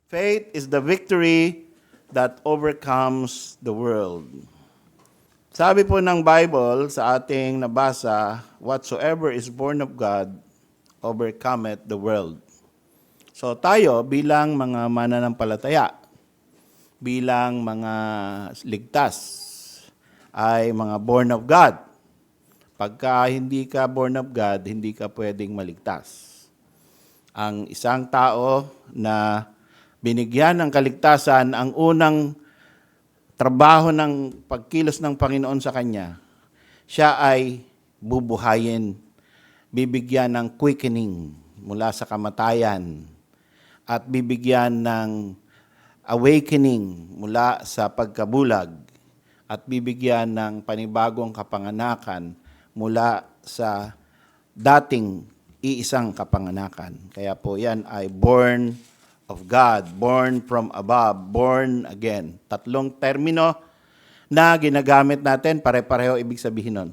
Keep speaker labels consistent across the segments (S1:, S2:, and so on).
S1: Faith is the victory that overcomes the world. Sabi po ng Bible sa ating nabasa, whatsoever is born of God overcometh the world. So tayo bilang mga mananampalataya, bilang mga ligtas, ay mga born of God. Pagka hindi ka born of God, hindi ka pwedeng maligtas. Ang isang tao na binigyan ng kaligtasan, ang unang trabaho ng pagkilos ng Panginoon sa kanya, siya ay bubuhayin, bibigyan ng quickening mula sa kamatayan at bibigyan ng awakening mula sa pagkabulag at bibigyan ng panibagong kapanganakan mula sa dating iisang kapanganakan. Kaya po yan ay born of God, born from above, born again. Tatlong termino na ginagamit natin, pare-pareho ibig sabihin nun.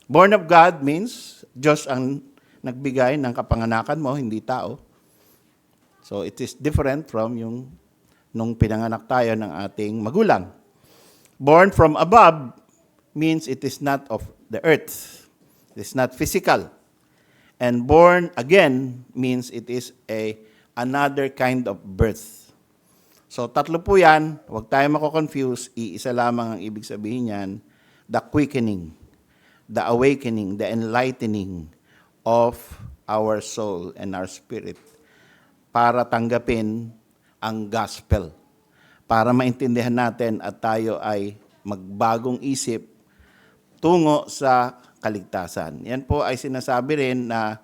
S1: Born of God means Diyos ang nagbigay ng kapanganakan mo, hindi tao. So it is different from yung nung pinanganak tayo ng ating magulang. Born from above means it is not of the earth. It is not physical. And born again means it is another kind of birth. So tatlo po yan, huwag tayo mako-confuse, iisa lamang ang ibig sabihin niyan, the quickening, the awakening, the enlightening of our soul and our spirit para tanggapin ang gospel, para maintindihan natin at tayo ay magbagong isip tungo sa kaligtasan. Yan po ay sinasabi rin na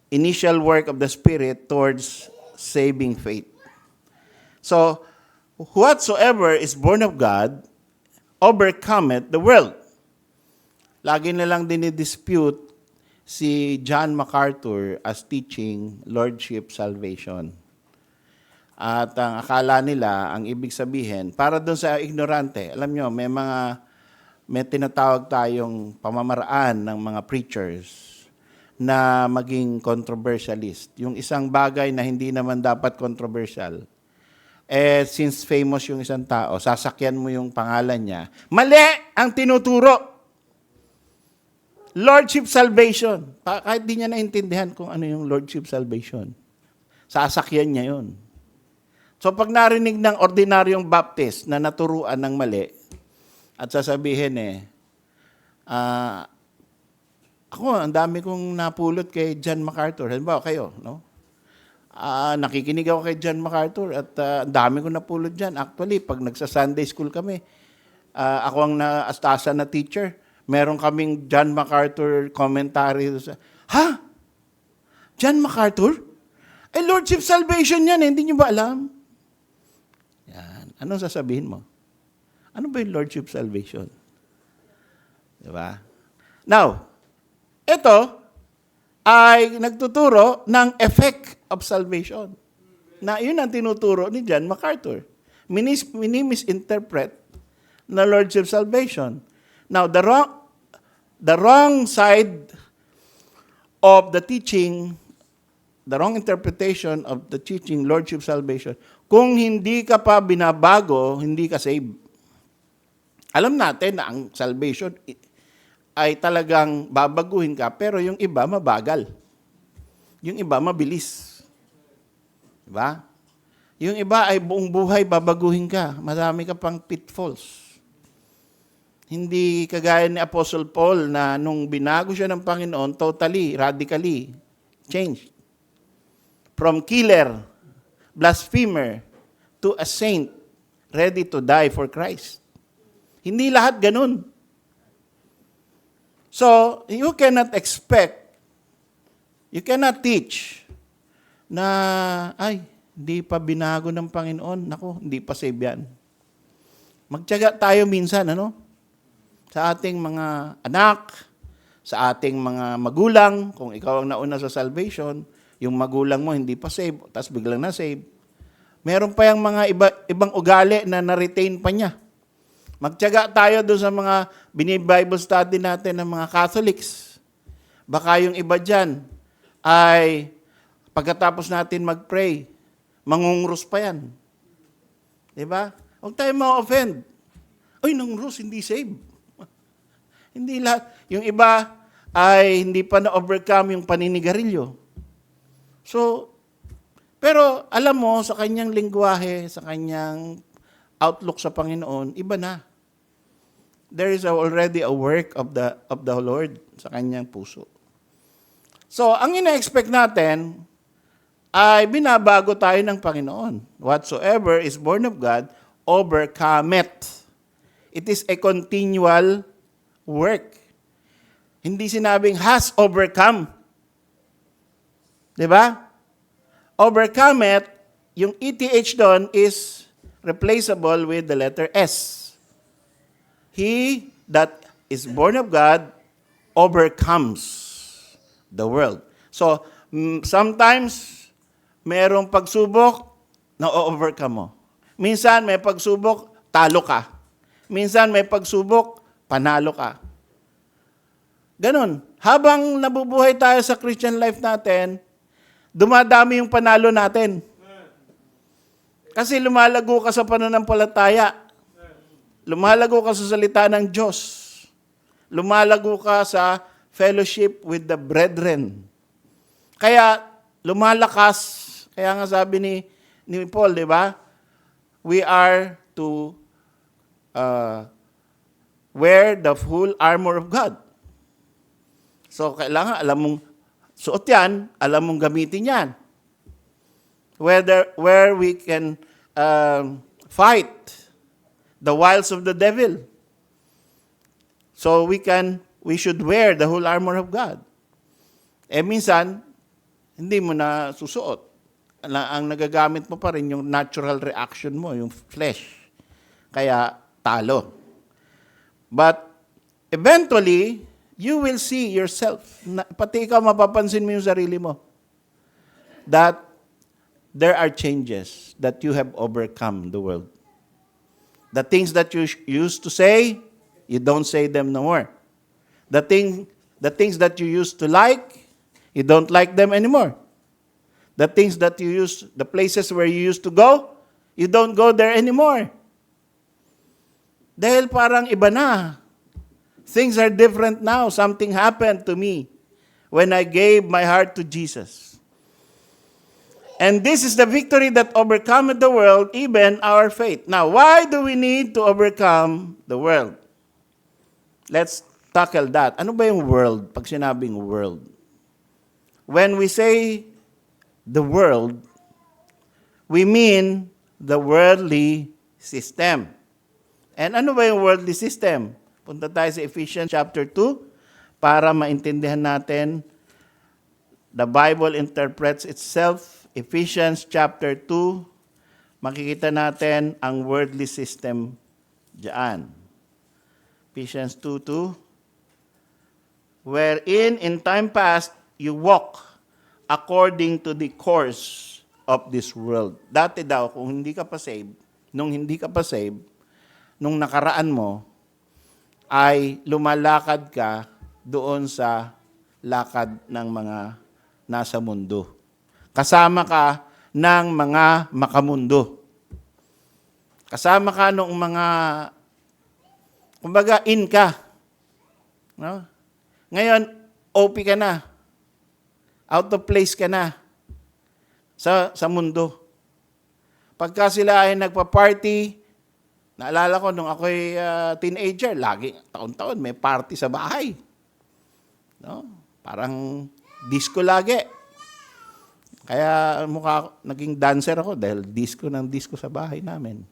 S1: initial work of the Spirit towards saving faith. So, whatsoever is born of God overcometh the world. Lagi na lang dinidispute si John MacArthur as teaching Lordship Salvation. At ang akala nila, ang ibig sabihin, para doon sa ignorante, alam nyo, may tinatawag tayong pamamaraan ng mga preachers na maging controversialist. Yung isang bagay na hindi naman dapat controversial, since famous yung isang tao, sasakyan mo yung pangalan niya, mali ang tinuturo. Lordship salvation. Kahit di niya naintindihan kung ano yung Lordship salvation. Sasakyan niya yun. So pag narinig ng ordinaryong Baptist na naturuan ng mali, at sasabihin ako, ang dami kong napulot kay John MacArthur. Halimbawa kayo, no? Nakikinig ako kay John MacArthur at ang dami kong napulot dyan. Actually, pag nagsa-Sunday school kami, ako ang naastasa na teacher. Meron kaming John MacArthur commentary. Ha? John MacArthur? Lordship salvation yan, hindi nyo ba alam? Yan. Anong sasabihin mo? Ano ba yung Lordship salvation? Diba? Now, ito ay nagtuturo ng effect of salvation. Na yun ang tinuturo ni John MacArthur. Misinterpret na Lordship salvation. Now, the wrong side of the teaching, the wrong interpretation of the teaching Lordship salvation, kung hindi ka pa binabago, hindi ka saved. Alam natin na ang salvation ay talagang babaguhin ka, pero yung iba mabagal. Yung iba mabilis. Diba? Yung iba ay buong buhay babaguhin ka. Marami ka pang pitfalls. Hindi kagaya ni Apostle Paul na nung binago siya ng Panginoon, totally, radically changed. From killer, blasphemer, to a saint, ready to die for Christ. Hindi lahat ganun. So, you cannot teach na, hindi pa binago ng Panginoon. Naku, hindi pa save yan. Magtiyaga tayo minsan, sa ating mga anak, sa ating mga magulang, kung ikaw ang nauna sa salvation, yung magulang mo hindi pa save, tapos biglang na-save. Meron pa yung mga ibang ugali na na-retain pa niya. Magtiyaga tayo doon sa mga bini-Bible study natin ng mga Catholics. Baka yung iba dyan ay pagkatapos natin mag-pray, mangungros pa yan. Diba? Huwag tayo ma-offend. Ay, nangungros, hindi save. Hindi lahat. Yung iba ay hindi pa na-overcome yung paninigarilyo. So, pero alam mo, sa kanyang lingwahe, sa kanyang outlook sa Panginoon, iba na. There is already a work of the Lord sa kanyang puso. So, ang ina-expect natin ay binabago tayo ng Panginoon. Whatsoever is born of God, overcometh. It is a continual work. Hindi sinabing has overcome. Diba? Overcometh, yung ETH doon is replaceable with the letter S. He that is born of God overcomes the world. So, sometimes, merong pagsubok, na-overcome mo. Minsan, may pagsubok, talo ka. Minsan, may pagsubok, panalo ka. Ganon. Habang nabubuhay tayo sa Christian life natin, dumadami yung panalo natin. Kasi lumalago ka sa pananampalataya. Lumalago ka sa salita ng Diyos. Lumalago ka sa fellowship with the brethren. Kaya lumalakas. Kaya nga sabi ni Paul, di ba? We are to wear the full armor of God. So, kailangan alam mong suot yan, alam mong gamitin yan. Where we can fight the wiles of the devil. So, we should wear the whole armor of God. Minsan, hindi mo na susuot. Ang nagagamit mo pa rin yung natural reaction mo, yung flesh. Kaya, talo. But, eventually, you will see yourself, pati ikaw mapapansin mo yung sarili mo, that there are changes, that you have overcome the world. The things that you used to say, you don't say them no more. The things that you used to like, you don't like them anymore. The things that the places where you used to go, you don't go there anymore. Dahil parang iba na. Things are different now. Something happened to me when I gave my heart to Jesus. And this is the victory that overcometh the world, even our faith. Now, why do we need to overcome the world? Let's tackle that. Ano ba yung world? Pag sinabing world. When we say the world, we mean the worldly system. And ano ba yung worldly system? Punta tayo sa Ephesians chapter 2 para maintindihan natin. The Bible interprets itself. Ephesians chapter 2, makikita natin ang worldly system diyan. Ephesians 2:2, wherein in time past you walk according to the course of this world. Dati daw, kung hindi ka pa saved, nung nakaraan mo, ay lumalakad ka doon sa lakad ng mga nasa mundo. Kasama ka ng mga makamundo. Kasama ka ng mga, kumbaga, in ka. No? Ngayon, OP ka na. Out of place ka na sa mundo. Pagka sila ay nagpa-party, naalala ko nung ako'y teenager, lagi, taon-taon, may party sa bahay. No? Parang disco lagi. Kaya naging dancer ako dahil disco sa bahay namin.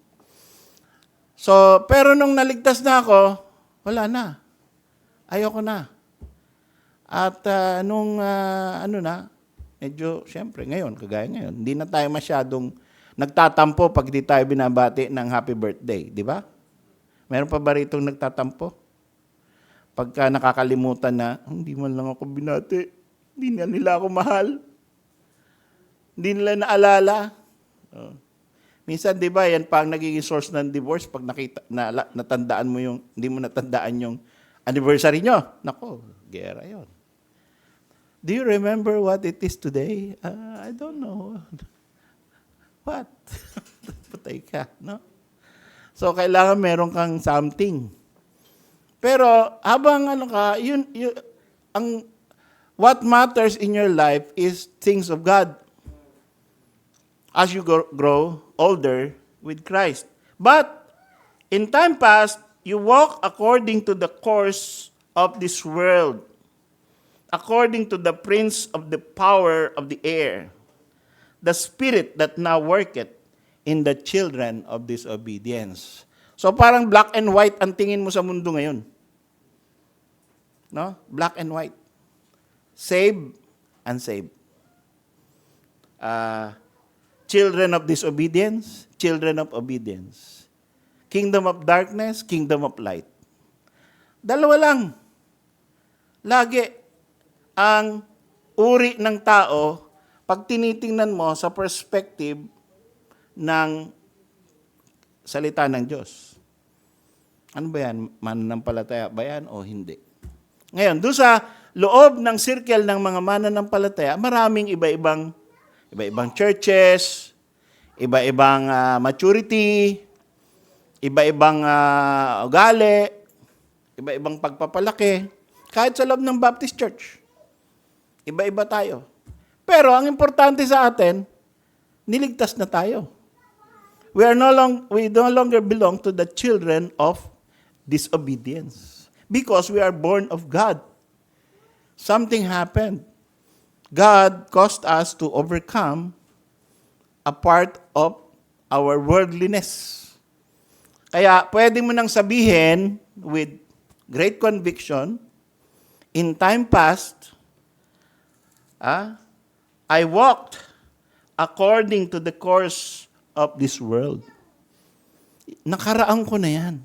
S1: So, pero nung naligtas na ako, wala na. Ayoko na. At medyo, syempre, kagaya ngayon, hindi na tayo masyadong nagtatampo pag di tayo binabati ng happy birthday, di ba? Meron pa ba rito nagtatampo? Pagka nakakalimutan na, hindi man lang ako binati, hindi na nila ako mahal. Hindi nila naalala. Minsan, di ba, yan pa ang nagiging source ng divorce pag natandaan mo hindi mo natandaan yung anniversary nyo. Nako, gera yun. Do you remember what it is today? I don't know. what? Patay ka, no? So, kailangan meron kang something. Pero, habang what matters in your life is things of God as you grow older with Christ. But, in time past, you walk according to the course of this world, according to the prince of the power of the air, the spirit that now worketh in the children of disobedience. So parang black and white ang tingin mo sa mundo ngayon. No? Black and white. Save, unsaved. Children of disobedience, children of obedience. Kingdom of darkness, kingdom of light. Dalawa lang. Lagi ang uri ng tao pag tinitingnan mo sa perspective ng salita ng Diyos. Ano ba yan? Mananampalataya ba yan o hindi? Ngayon, doon sa loob ng circle ng mga mananampalataya, maraming iba-ibang churches, iba-ibang maturity, iba-ibang ugali, iba-ibang pagpapalaki. Kahit sa loob ng Baptist Church, iba-iba tayo. Pero ang importante sa atin, niligtas na tayo. We no longer belong to the children of disobedience because we are born of God. Something happened. God caused us to overcome a part of our worldliness. Kaya pwede mo nang sabihin with great conviction, in time past, I walked according to the course of this world. Nakaraan ko na yan.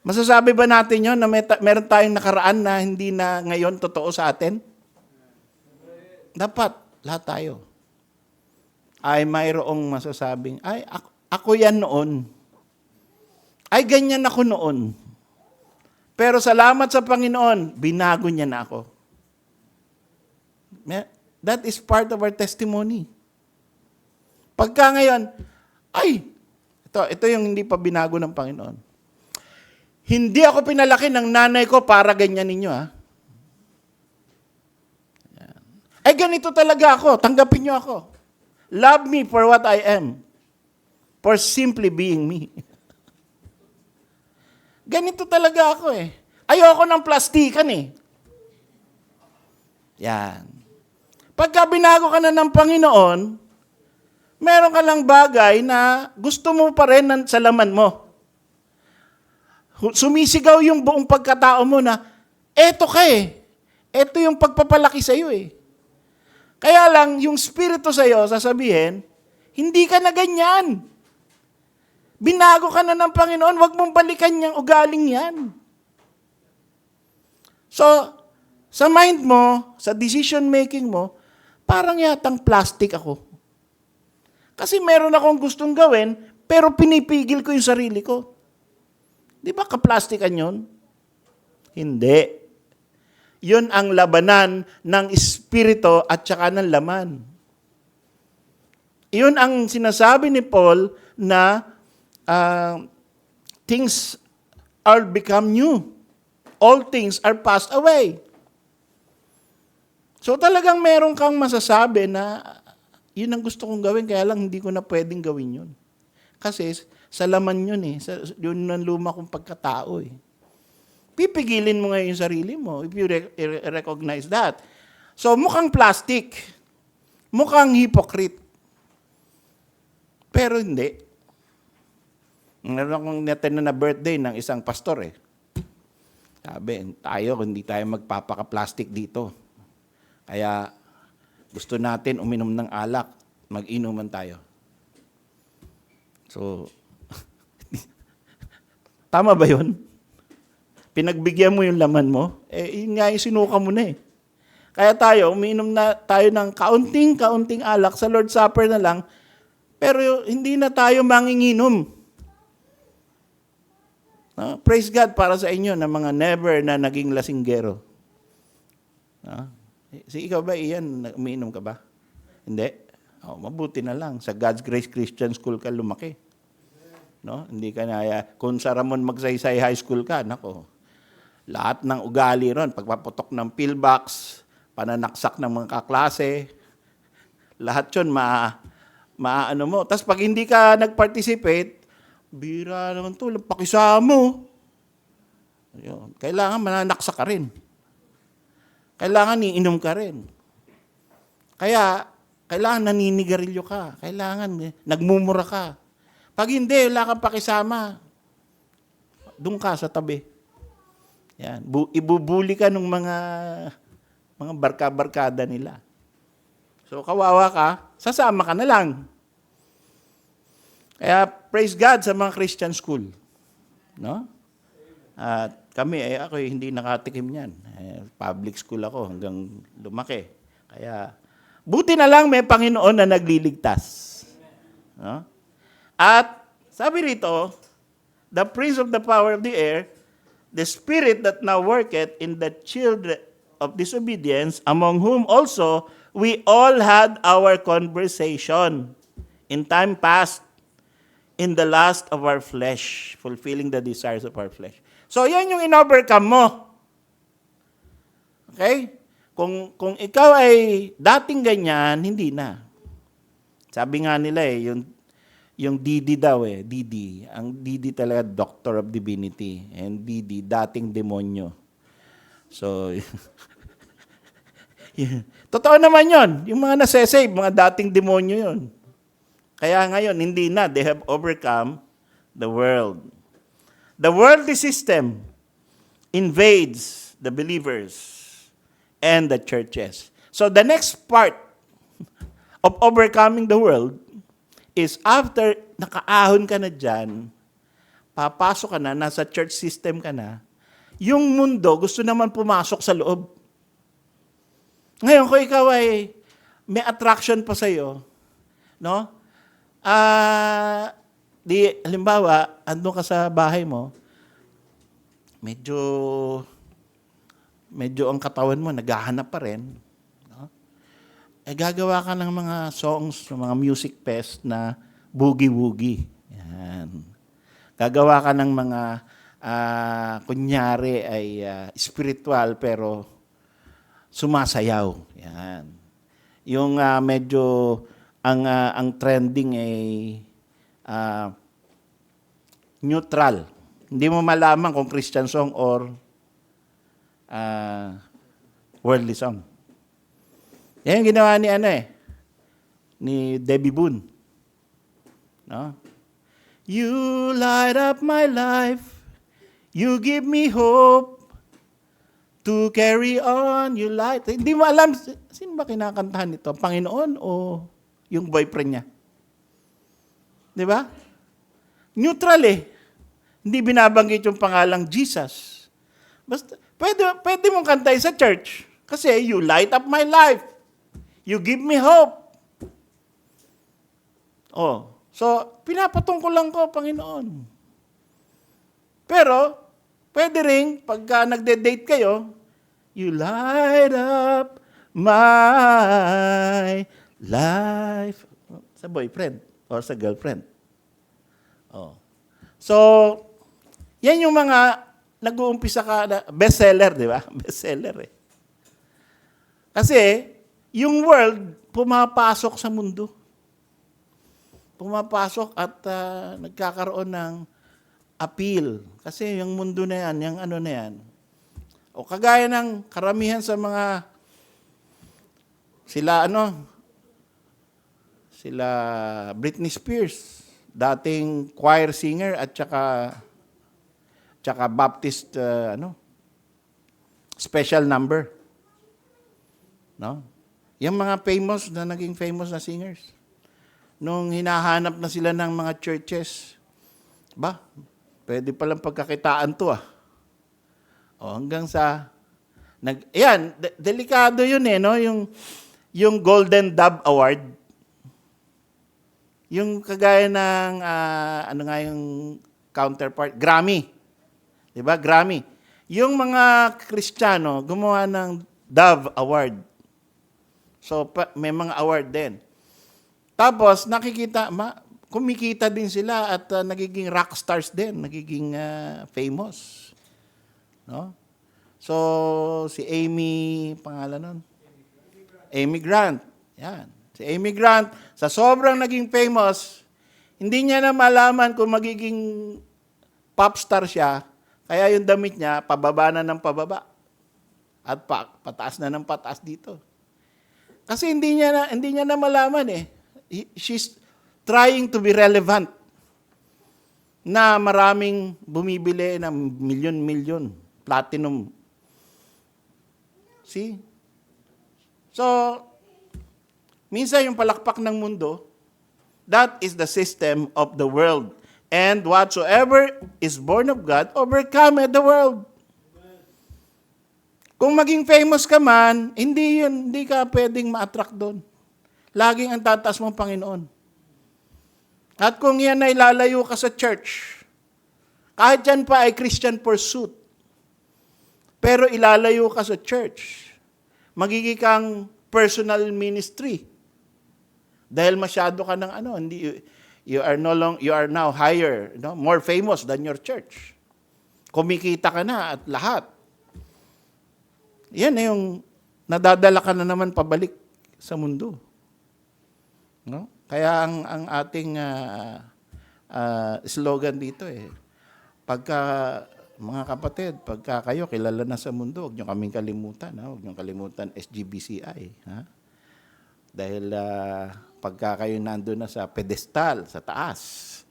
S1: Masasabi ba natin yun na meron tayong nakaraan na hindi na ngayon totoo sa atin? Dapat, lahat tayo. Ay mayroong masasabing, ay ako yan noon. Ay ganyan ako noon. Pero salamat sa Panginoon, binago niya na ako. That is part of our testimony. Pagka ngayon, ito yung hindi pa binago ng Panginoon. Hindi ako pinalaki ng nanay ko para ganyan ninyo, ha? Ay, ganito talaga ako. Tanggapin niyo ako. Love me for what I am. For simply being me. Ganito talaga ako eh. Ayoko ng plastikan eh. Yan. Pagka binago ka na ng Panginoon, meron ka lang bagay na gusto mo pa rin sa laman mo. Sumisigaw yung buong pagkatao mo na, eto ka eh. Eto yung pagpapalaki sa iyo eh. Kaya lang, yung spirito sa iyo, sasabihin, hindi ka na ganyan. Binago ka na ng Panginoon, wag mong balikan yung ugaling yan. So, sa mind mo, sa decision making mo, parang yatang plastic ako. Kasi meron akong gustong gawin, pero pinipigil ko yung sarili ko. Di ba kaplastikan yun? Hindi. Yun ang labanan ng espiritu at saka ng laman. Yun ang sinasabi ni Paul na things are become new. All things are passed away. So talagang meron kang masasabi na yun ang gusto kong gawin, kaya lang hindi ko na pwedeng gawin yun. Kasi sa laman yun eh. Yun ang luma kong pagkatao eh. Pipigilin mo ngayon yung sarili mo if you recognize that. So mukhang plastic. Mukhang hypocrite. Pero hindi. Meron akong natin na birthday ng isang pastor eh. Sabi, hindi tayo magpapaka-plastic dito. Kaya gusto natin uminom ng alak, mag-inuman tayo. So, tama ba yun? Pinagbigyan mo yung laman mo, yun nga yung sinuka mo na eh. Kaya tayo, umiinom na tayo ng kaunting alak sa Lord's Supper na lang, pero hindi na tayo manginginom. Praise God para sa inyo na mga never na naging lasinggero. Ikaw ba, Ian, umiinom ka ba? Hindi? Oh, mabuti na lang. Sa God's Grace Christian School ka lumaki. No? Hindi ka na, kung sa Ramon Magsaysay High School ka, nako, lahat ng ugali ron, pagpaputok ng pillbox, pananaksak ng mga kaklase, lahat yun, maano mo. Tapos pag hindi ka nag-participate, bira naman to, pakisamo. Ayun. Kailangan mananaksak ka rin. Kailangan iinom ka rin. Kaya, kailangan naninigarilyo ka. Kailangan nagmumura ka. Pag hindi, wala kang pakisama. Doon ka sa tabi. Yan. Ibubuli ka ng mga barka-barkada nila. So, kawawa ka, sasama ka na lang. Kaya, praise God sa mga Christian school. No? At kami, ako hindi nakatikim niyan. Public school ako hanggang lumaki. Kaya, buti na lang may Panginoon na nagliligtas. No? At, sabi rito, the prince of the power of the air, the spirit that now worketh in the children of disobedience, among whom also we all had our conversation in time past, in the lust of our flesh, fulfilling the desires of our flesh. So, yan yung in-overcome mo. Okay? Kung ikaw ay dating ganyan, hindi na. Sabi nga nila yung Didi daw Didi. Ang Didi talaga, Doctor of Divinity. And Didi, dating demonyo. So, totoo naman yon. Yung mga nasesave, mga dating demonyo yon. Kaya ngayon, hindi na. They have overcome the world. The worldly system invades the believers and the churches. So the next part of overcoming the world is after nakaahon ka na dyan, papasok ka na, nasa church system ka na, yung mundo gusto naman pumasok sa loob. Ngayon, kung ikaw ay may attraction pa sa'yo, no? Halimbawa, andun ka sa bahay mo, medyo ang katawan mo, naghahanap pa rin. No? Gagawa ka ng mga songs, mga music fest na boogie-woogie. Yan. Gagawa ka ng mga, kunyari ay spiritual pero sumasayaw. Yan. Yung medyo, ang trending ay neutral. Hindi mo malaman kung Christian song or worldly song. Yan yung ginawa ni ni Debbie Boone. No? You light up my life. You give me hope to carry on. You light. Hindi mo alam, sino ba kinakantahan nito? Panginoon o yung boyfriend niya? Di ba? Neutral Hindi binabanggit yung pangalang Jesus. Basta, pwede mong kantay sa church. Kasi you light up my life. You give me hope. So, pinapatungkol lang ko, Panginoon. Pero, pwede rin, pagka nagde-date kayo, you light up my life. Sa boyfriend or sa girlfriend. So, yan yung mga nag-uumpisa ka, bestseller, di ba? Bestseller Kasi, yung world, pumapasok sa mundo. Pumapasok at nagkakaroon ng appeal. Kasi yung mundo na yan, yung ano na yan. O kagaya ng karamihan sa mga, sila Britney Spears, dating choir singer at tsaka Baptist special number. No? Yung mga naging famous na singers. Nung hinahanap na sila ng mga churches, pwede palang pagkakitaan to hanggang sa delikado yun no? Yung Golden Dove Award. Yung kagaya ng, yung counterpart, Grammy. Diba? Grammy. Yung mga Kristiyano, gumawa ng Dove Award. So, may mga award din. Tapos, kumikita din sila at nagiging rock stars din, nagiging famous. No? So, si Amy, pangalan nun? Amy Grant. Yan. Si Amy Grant, sa sobrang naging famous, hindi niya na malaman kung magiging pop star siya, kaya yung damit niya, pababa na ng pababa. At pataas na ng pataas dito. Kasi hindi niya na malaman eh. She's trying to be relevant na maraming bumibili ng milyon-milyon, platinum. See? So, minsan yung palakpak ng mundo, that is the system of the world. And whatsoever is born of God overcometh the world. Kung maging famous ka man, hindi ka pwedeng ma-attract doon. Laging ang tataas mong Panginoon. At kung yan ay lalayo ka sa church, kahit yan pa ay Christian pursuit, pero ilalayo ka sa church, magiging kang personal ministry. Dahil masyado ka ng you are now higher, more famous than your church. Kumikita ka na at lahat. Yan na yung nadadala ka na naman pabalik sa mundo. No? Kaya ang ating slogan dito pagka mga kapatid, pagka kayo kilala na sa mundo, huwag niyo kaming kalimutan. Huwag niyo kalimutan SGBCI. Dahil pagka kayo nandun na sa pedestal, sa taas,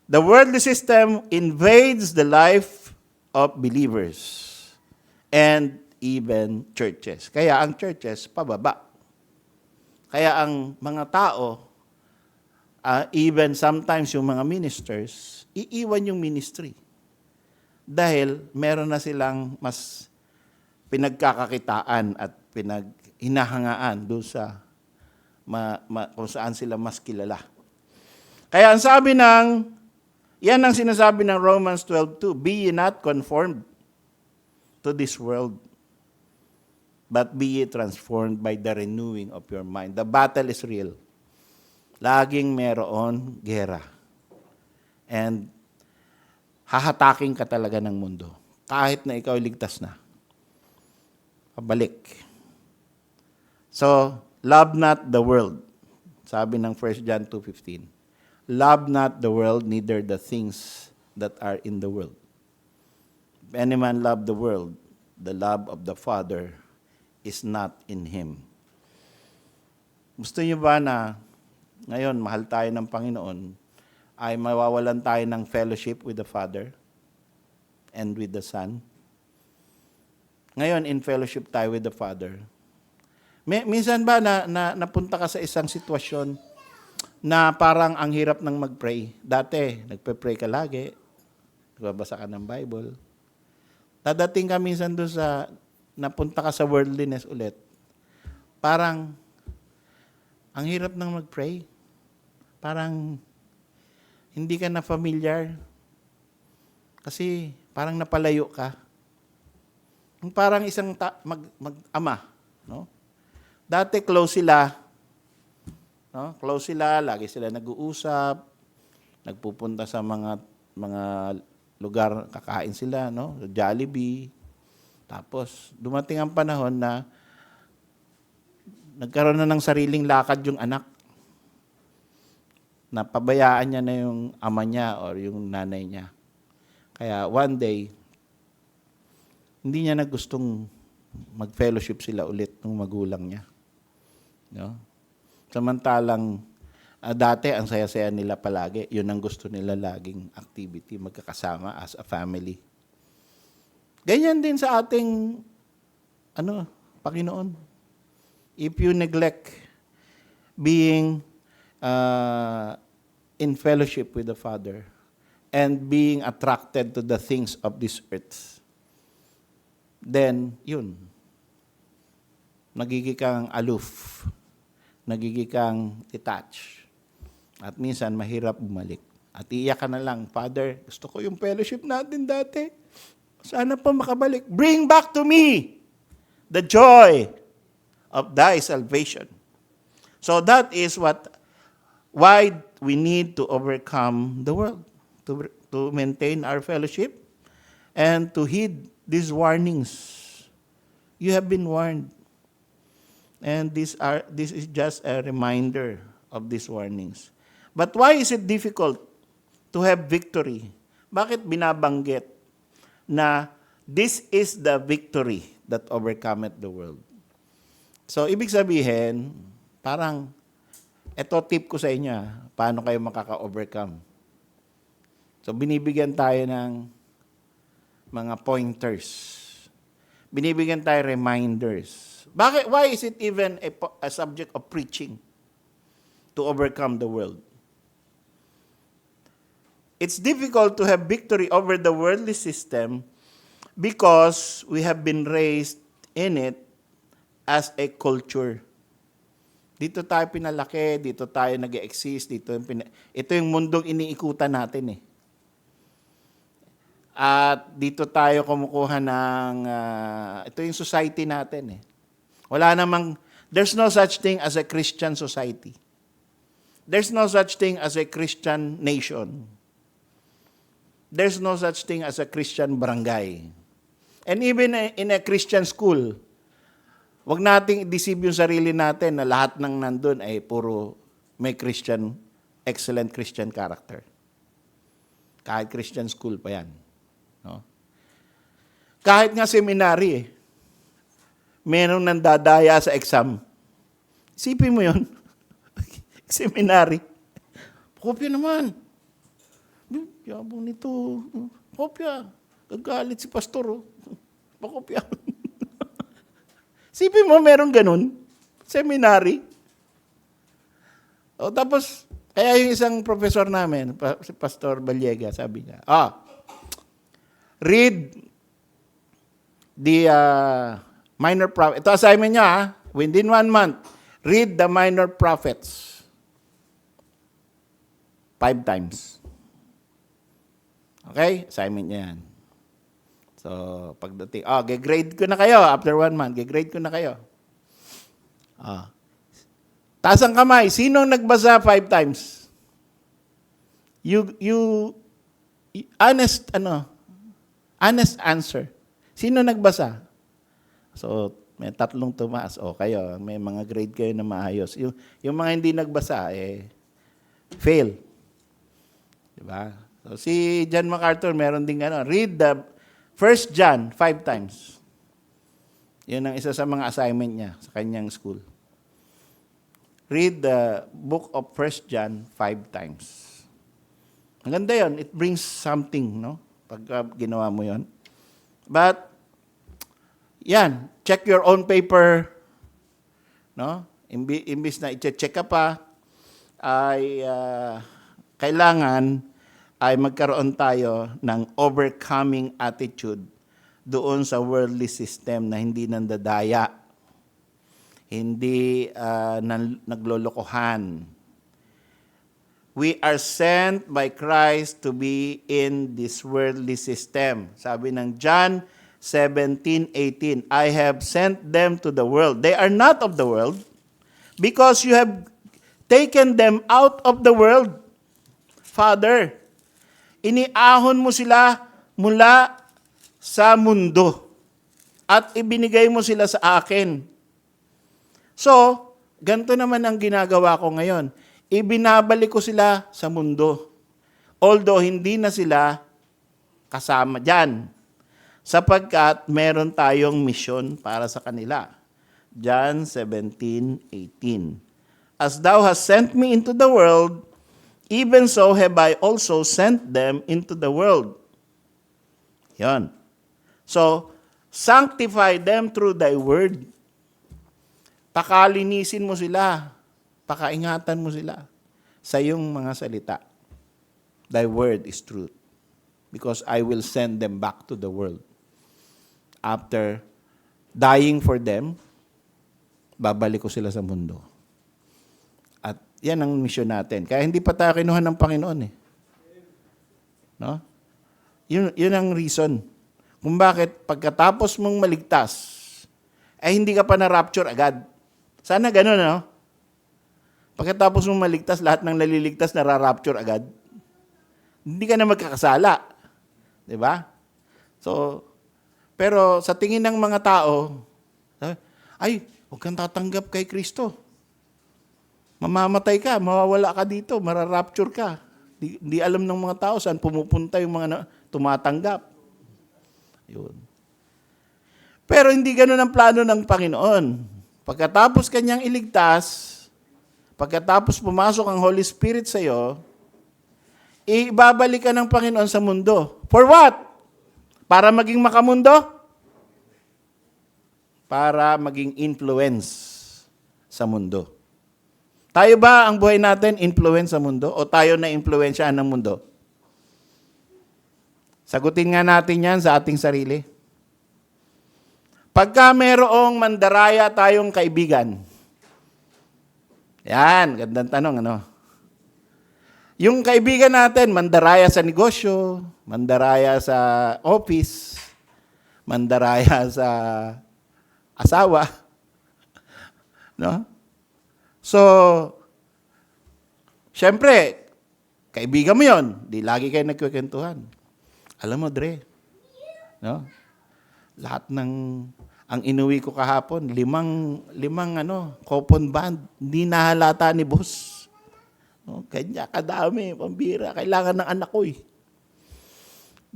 S1: the worldly system invades the life of believers and even churches. Kaya ang churches, pababa. Kaya ang mga tao, even sometimes yung mga ministers, iiwan yung ministry. Dahil meron na silang mas pinagkakakitaan at hinahangaan doon sa kung saan sila mas kilala. Kaya ang sabi yan ang sinasabi ng Romans 12:2, be ye not conformed to this world, but be ye transformed by the renewing of your mind. The battle is real. Laging meron gera. And hahataking ka talaga ng mundo. Kahit na ikaw ligtas na. Pabalik. So, love not the world. Sabi ng 1 John 2:15. Love not the world, neither the things that are in the world. If any man love the world, the love of the Father is not in him. Gusto niyo ba na ngayon mahal tayo ng Panginoon, ay mawawalan tayo ng fellowship with the Father and with the Son? Ngayon, in fellowship tayo with the Father. Minsan ba napunta ka sa isang sitwasyon na parang ang hirap ng mag-pray? Dati, nagpe-pray ka lagi, nagbabasa ka ng Bible. Dadating ka minsan doon napunta ka sa worldliness ulit. Parang, ang hirap ng mag-pray. Parang, hindi ka na familiar. Kasi, parang napalayo ka. Parang isang mag-ama. No? Dati, close sila. No? Close sila, lagi sila nag-uusap, nagpupunta sa mga lugar, kakain sila, no? Jollibee. Tapos, dumating ang panahon na nagkaroon na ng sariling lakad yung anak. Napabayaan niya na yung ama niya or yung nanay niya. Kaya one day, hindi niya na gustong mag-fellowship sila ulit ng magulang niya. No? Samantalang, dati ang saya-saya nila palagi. Yun ang gusto nila laging activity, magkakasama as a family. Ganyan din sa ating Panginoon. If you neglect being in fellowship with the Father and being attracted to the things of this earth, then, yun, nagiging kang aloof, nagiging kang detached. At minsan, mahirap bumalik. At iiyak ka na lang, Father, gusto ko yung fellowship natin dati. Sana pa makabalik. Bring back to me the joy of thy salvation. So that is what why we need to overcome the world, to maintain our fellowship, and to heed these warnings. You have been warned. And this is just a reminder of these warnings. But why is it difficult to have victory? Bakit binabanggit na this is the victory that overcometh the world? So, ibig sabihin, parang, eto tip ko sa inyo, paano kayo makaka-overcome. So, binibigyan tayo ng mga pointers. Binibigyan tayo reminders. Bakit? Why is it even a subject of preaching to overcome the world? It's difficult to have victory over the worldly system because we have been raised in it as a culture. Dito tayo pinalaki, dito tayo nag-exist, ito yung mundong iniikutan natin eh. At dito tayo kumukuha ng, ito yung society natin eh. There's no such thing as a Christian society. There's no such thing as a Christian nation. There's no such thing as a Christian barangay. And even in a Christian school, wag nating i-deceive yung sarili natin na lahat ng nandun ay puro may excellent Christian character. Kahit Christian school pa yan. No? Kahit nga seminary eh. Meron nandadaya sa exam. Isipin mo yun. Seminary. Kopya naman. Yabang nito. Kopya. Gagalit si pastor. Oh. Pakopya. Isipin mo, meron ganun. Seminary. O, tapos, kaya yung isang professor namin, si Pastor Baliega, sabi niya, read the minor prophets. Ito assignment niya, within 1 month, read the minor prophets 5 times. Okay? Assignment niya yan. So, pagdating, ge-grade ko na kayo after 1 month. Ge-grade ko na kayo. Taas ang kamay. Sinong nagbasa 5 times? Honest answer. Sino nagbasa? So, may 3 tumaas. O, kayo, may mga grade kayo na maayos. Yung mga hindi nagbasa, fail. Diba? So, si John MacArthur, meron din read the 1 John 5 times. Yun ang isa sa mga assignment niya sa kanyang school. Read the book of 1 John 5 times. Ang ganda yun. It brings something, no? Pag ginawa mo yun. But, yan, check your own paper, no? Imbis na i-check ka pa, ay kailangan ay magkaroon tayo ng overcoming attitude doon sa worldly system na hindi nandadaya, hindi naglolokohan. We are sent by Christ to be in this worldly system. Sabi ng John 17:18, I have sent them to the world. They are not of the world because you have taken them out of the world. Father, iniahon mo sila mula sa mundo at ibinigay mo sila sa akin. So, ganito naman ang ginagawa ko ngayon. Ibinabalik ko sila sa mundo. Although hindi na sila kasama dyan. Sapagkat meron tayong misyon para sa kanila. John 17:18. As thou hast sent me into the world, even so have I also sent them into the world. Yan. So, sanctify them through thy word. Pakalinisin mo sila. Pakaingatan mo sila sa iyong mga salita. Thy word is truth. Because I will send them back to the world. After dying for them, babalik ko sila sa mundo. At yan ang mission natin. Kaya hindi pa tayo kinuha ng Panginoon eh. No? Yun ang reason. Kung bakit pagkatapos mong maligtas, ay hindi ka pa na-rapture agad. Sana ganun, no? Pagkatapos mong maligtas, lahat ng naliligtas nararapture agad. Hindi ka na magkakasala. Di ba? So, pero sa tingin ng mga tao, ay, huwag kang tatanggap kay Kristo. Mamamatay ka, mawawala ka dito, mararapture ka. Di alam ng mga tao saan pumupunta yung mga tumatanggap. Yun. Pero hindi ganun ang plano ng Panginoon. Pagkatapos kanyang iligtas, pagkatapos pumasok ang Holy Spirit sa iyo, ibabalik ka ng Panginoon sa mundo. For what? Para maging makamundo? Para maging influence sa mundo. Tayo ba ang buhay natin influence sa mundo o tayo na influensyahan ng mundo? Sagutin nga natin yan sa ating sarili. Pagka mayroong mandaraya tayong kaibigan, yan, gandang tanong, ano? Yung kaibigan natin, mandaraya sa negosyo, mandaraya sa office, mandaraya sa asawa, no? So, syempre, kaibigan mo yon, di lagi kayo nagkukwentuhan. Alam mo, Dre, no? Lahat ng, ang inuwi ko kahapon, limang coupon band, hindi nahalata ni boss. No? Kanya, kadami, pambira, kailangan ng anak ko eh.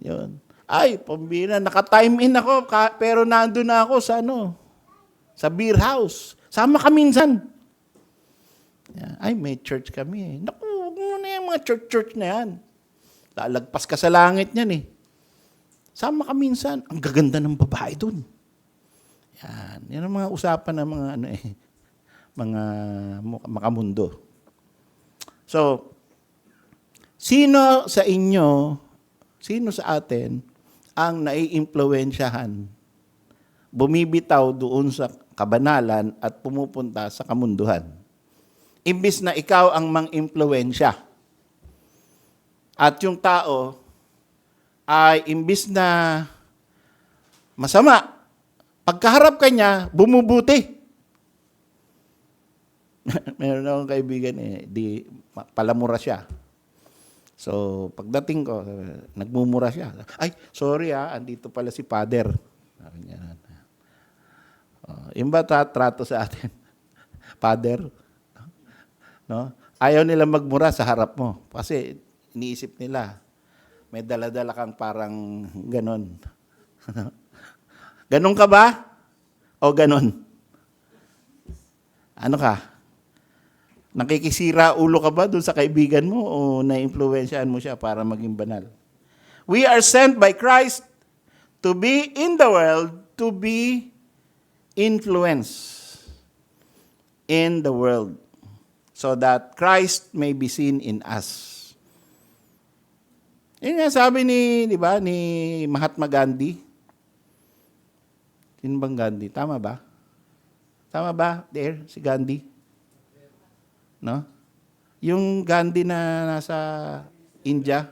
S1: Yun. Ay, pambira, naka-time in ako, pero nandun na ako sa sa beer house. Sama ka minsan. Ay, may church kami eh. Naku, huwag mo na yung mga church na yan. Lalagpas ka sa langit niyan eh. Sama ka minsan. Ang gaganda ng babae dun. Yan. Yan ang mga usapan ng mga mga makamundo. So, sino sa inyo, sino sa atin ang naiimpluwensyahan, bumibitaw doon sa kabanalan at pumupunta sa kamunduhan? Imbis na ikaw ang mang-impluwensya. At yung tao ay imbis na masama, pagkaharap ka niya, bumubuti. Meron akong kaibigan palamura siya. So, pagdating ko, nagmumura siya. Ay, sorry andito pala si Father. Yung ba trato sa atin? Father, no? Ayaw nila magmura sa harap mo. Kasi iniisip nila, may dala-dala kang parang ganon. Ganon ka ba? O ganon? Ano ka? Nakikisira ulo ka ba doon sa kaibigan mo o na-influensyahan mo siya para maging banal? We are sent by Christ to be in the world, to be influence in the world, so that Christ may be seen in us. Yun nga sabi ni Mahatma Gandhi. Sino bang Gandhi? Tama ba? Tama ba, there, si Gandhi? No? Yung Gandhi na nasa India,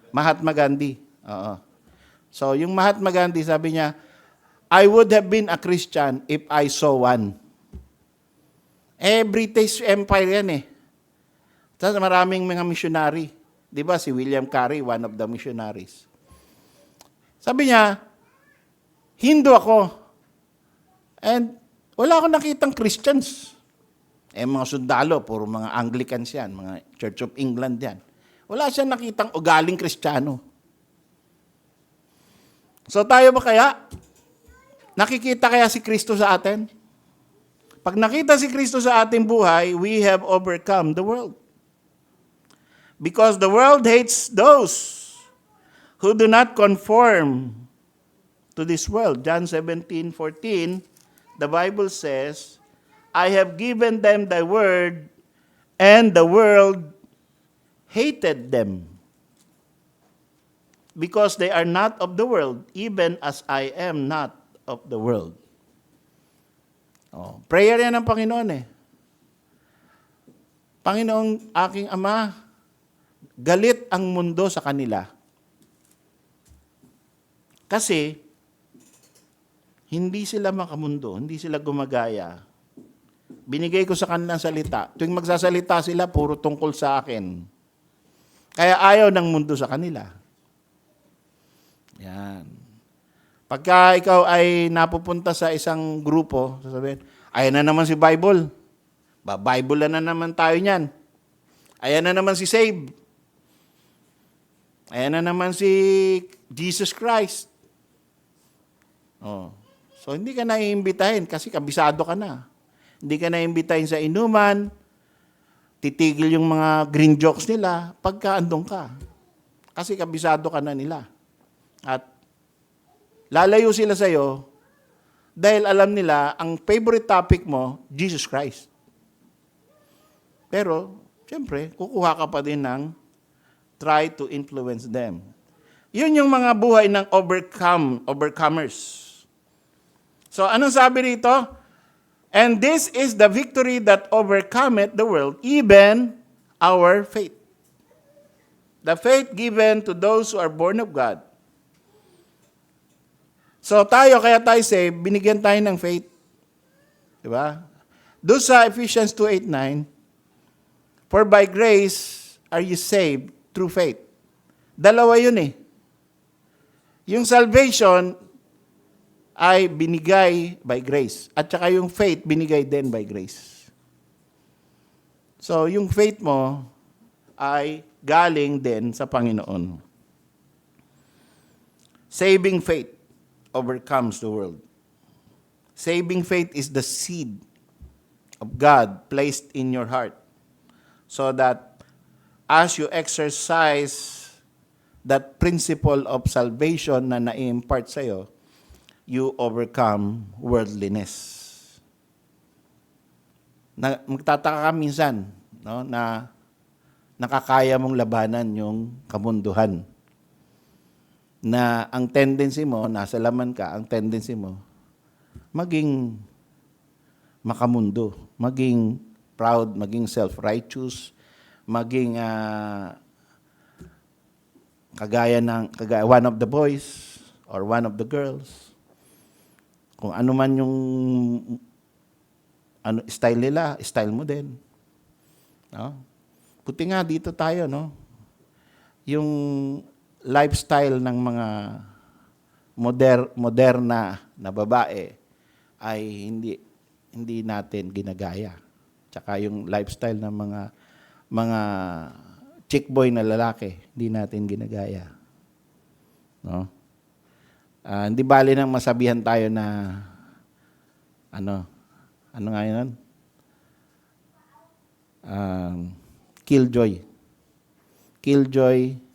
S1: Mahatma Gandhi. Oo. So, yung Mahatma Gandhi, sabi niya, I would have been a Christian if I saw one. British Empire yan eh. Tapos maraming mga missionary. Di ba si William Carey, one of the missionaries. Sabi niya, Hindu ako. And wala akong nakitang Christians. Mga sundalo, puro mga Anglicans yan, mga Church of England yan. Wala siyang nakitang ugaling Kristiyano. So tayo ba kaya? Nakikita kaya si Kristo sa atin? Pag nakita si Kristo sa ating buhay, we have overcome the world. Because the world hates those who do not conform to this world. John 17:14, the Bible says, I have given them thy word, and the world hated them, because they are not of the world, even as I am not of the world. Prayer yan ng Panginoon eh. Panginoong aking Ama, galit ang mundo sa kanila. Kasi, hindi sila makamundo, hindi sila gumagaya binigay ko sa kanilang salita. Tuwing magsasalita sila, puro tungkol sa akin. Kaya ayaw ng mundo sa kanila. Yan. Pagka ikaw ay napupunta sa isang grupo, sasabihin, ayan na naman si Bible. Bible na naman tayo niyan. Ayan na naman si Save. Ayan na naman si Jesus Christ. Oh. So, hindi ka na iimbitahin kasi kabisado ka na. Hindi ka na iimbitahin sa inuman, titigil yung mga green jokes nila pagka andong ka. Kasi kabisado ka na nila. At lalayo sila sa'yo dahil alam nila ang favorite topic mo, Jesus Christ. Pero, siyempre, kukuha ka pa din ng try to influence them. Yun yung mga buhay ng overcomers. So, anong sabi rito? And this is the victory that overcometh the world, even our faith. The faith given to those who are born of God. So kaya tayo say, binigyan tayo ng faith. Diba? Doon sa Ephesians 2:8-9, for by grace are you saved through faith. Dalawa yun eh. Yung salvation ay binigay by grace. At saka yung faith, binigay din by grace. So, yung faith mo ay galing din sa Panginoon. Saving faith overcomes the world. Saving faith is the seed of God placed in your heart. So that as you exercise that principle of salvation na na-impart sa'yo, you overcome worldliness. Magtataka ka minsan, no, na nakakaya mong labanan yung kamunduhan. Na ang tendency mo, nasa laman ka, ang tendency mo, maging makamundo, maging proud, maging self-righteous, maging kagaya one of the boys or one of the girls. Kung ano man yung style nila, style mo din. No? Buti nga dito tayo, no? Yung lifestyle ng mga moderna na babae ay hindi natin ginagaya. Tsaka yung lifestyle ng mga chick boy na lalaki, hindi natin ginagaya. No? Hindi bali nang masabihan tayo na ano nga yun? Killjoy. Killjoy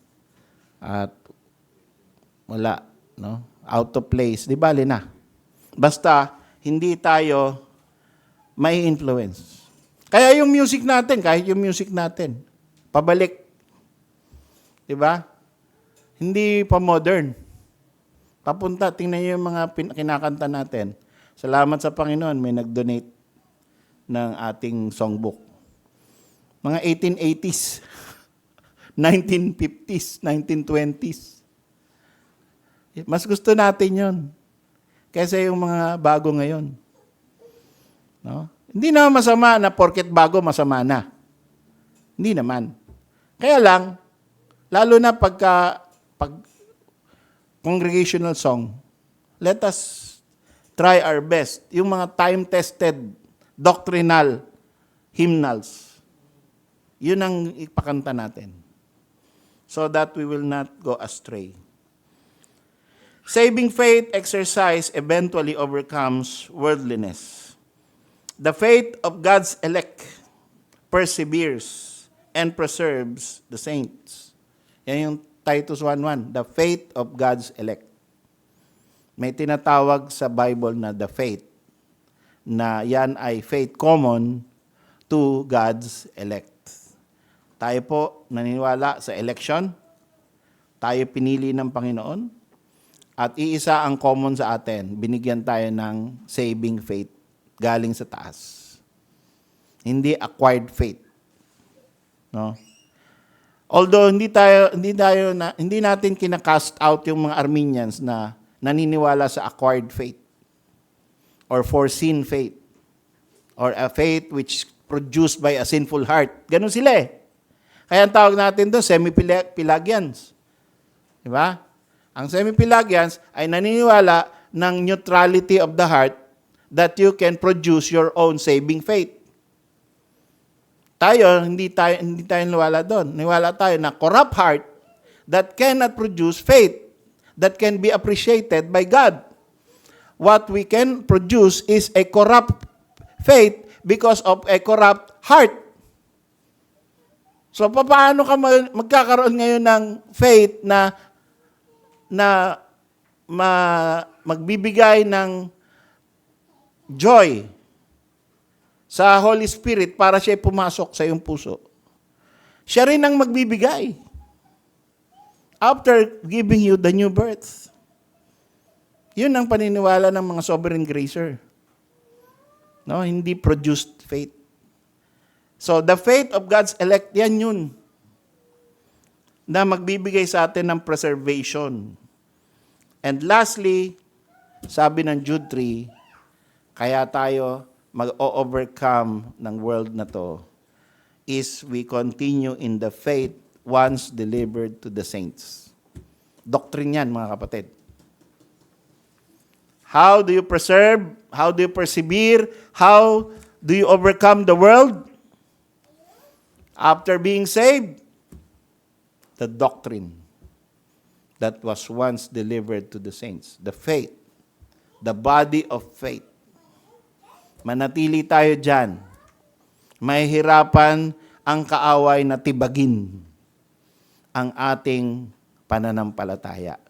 S1: at wala, no? Out of place. Di bali na. Basta hindi tayo may influence. Kaya yung music natin, kahit yung music natin, pabalik. Di ba? Hindi pa modern. Papunta, tingnan niyo yung mga kinakanta natin. Salamat sa Panginoon, may nag-donate ng ating songbook. Mga 1880s, 1950s, 1920s. Mas gusto natin yon kaysa yung mga bago ngayon. No? Hindi naman masama na porket bago, masama na. Hindi naman. Kaya lang, lalo na pag congregational song, let us try our best. Yung mga time-tested, doctrinal hymnals, yun ang ipakanta natin. So that we will not go astray. Saving faith exercise eventually overcomes worldliness. The faith of God's elect perseveres and preserves the saints. Yan yung Titus 1:1, the faith of God's elect. May tinatawag sa Bible na the faith, na yan ay faith common to God's elect. Tayo po naniniwala sa election, tayo pinili ng Panginoon, at iisa ang common sa atin, binigyan tayo ng saving faith galing sa taas. Hindi acquired faith. No? Although hindi natin kinakast out yung mga Arminians na naniniwala sa acquired faith or foreseen faith or a faith which produced by a sinful heart. Ganun sila eh. Kaya ang tawag natin doon, semi-Pelagians. Di ba? Ang semi-Pelagians ay naniniwala ng neutrality of the heart that you can produce your own saving faith. Tayo, hindi tayo niwala doon. Niwala tayo na corrupt heart that cannot produce faith that can be appreciated by God. What we can produce is a corrupt faith because of a corrupt heart. So, paano ka magkakaroon ngayon ng faith na magbibigay ng joy sa Holy Spirit para siya pumasok sa iyong puso? Siya rin ang magbibigay after giving you the new birth. Yun ang paniniwala ng mga sovereign gracer. No, hindi produced faith. So, the faith of God's elect, yan yun, na magbibigay sa atin ng preservation. And lastly, sabi ng Jude 3, kaya tayo mag-overcome ng world na to is we continue in the faith once delivered to the saints. Doctrine yan, mga kapatid. How do you preserve? How do you persevere? How do you overcome the world? After being saved, the doctrine that was once delivered to the saints, the faith, the body of faith. Manatili tayo dyan. Mahihirapan ang kaaway na tibagin ang ating pananampalataya.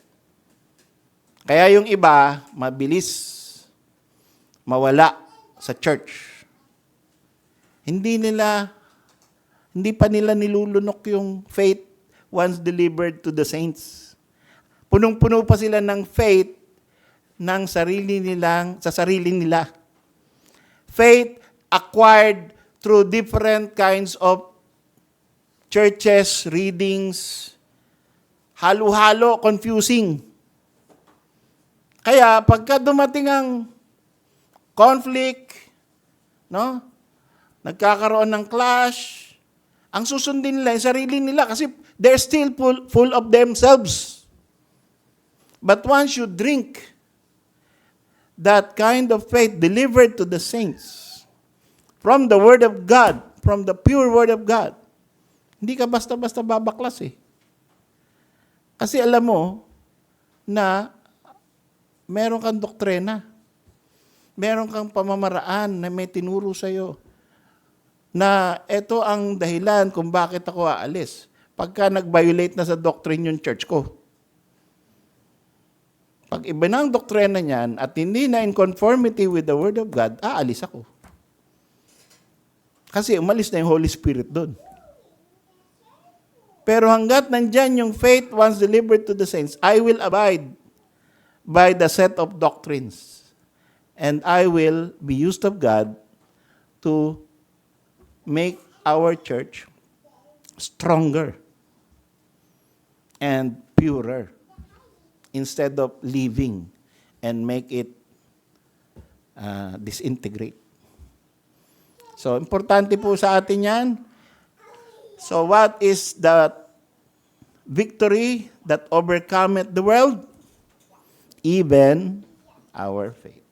S1: Kaya yung iba, mabilis mawala sa church. Hindi pa nila nilulunok yung faith once delivered to the saints. Punong-puno pa sila ng faith sa sarili nila. Faith acquired through different kinds of churches, readings, halo-halo, confusing. Kaya pagka dumating ang conflict, no? Nagkakaroon ng clash, ang susundin nila yung sarili nila kasi they're still full of themselves. But once you drink that kind of faith delivered to the saints from the Word of God, from the pure Word of God, hindi ka basta-basta babaklas eh. Kasi alam mo na meron kang doktrina, meron kang pamamaraan na may tinuro sa'yo na ito ang dahilan kung bakit ako aalis. Pagka nag-violate na sa doctrine yung church ko. Pag iba na ang doktrina niyan at hindi na in conformity with the Word of God, aalis ako. Kasi umalis na yung Holy Spirit doon. Pero hanggat nandyan yung faith once delivered to the saints, I will abide by the set of doctrines. And I will be used of God to make our church stronger and purer instead of leaving and make it disintegrate. So, importante po sa atin yan. So, what is the victory that overcometh the world? Even our faith.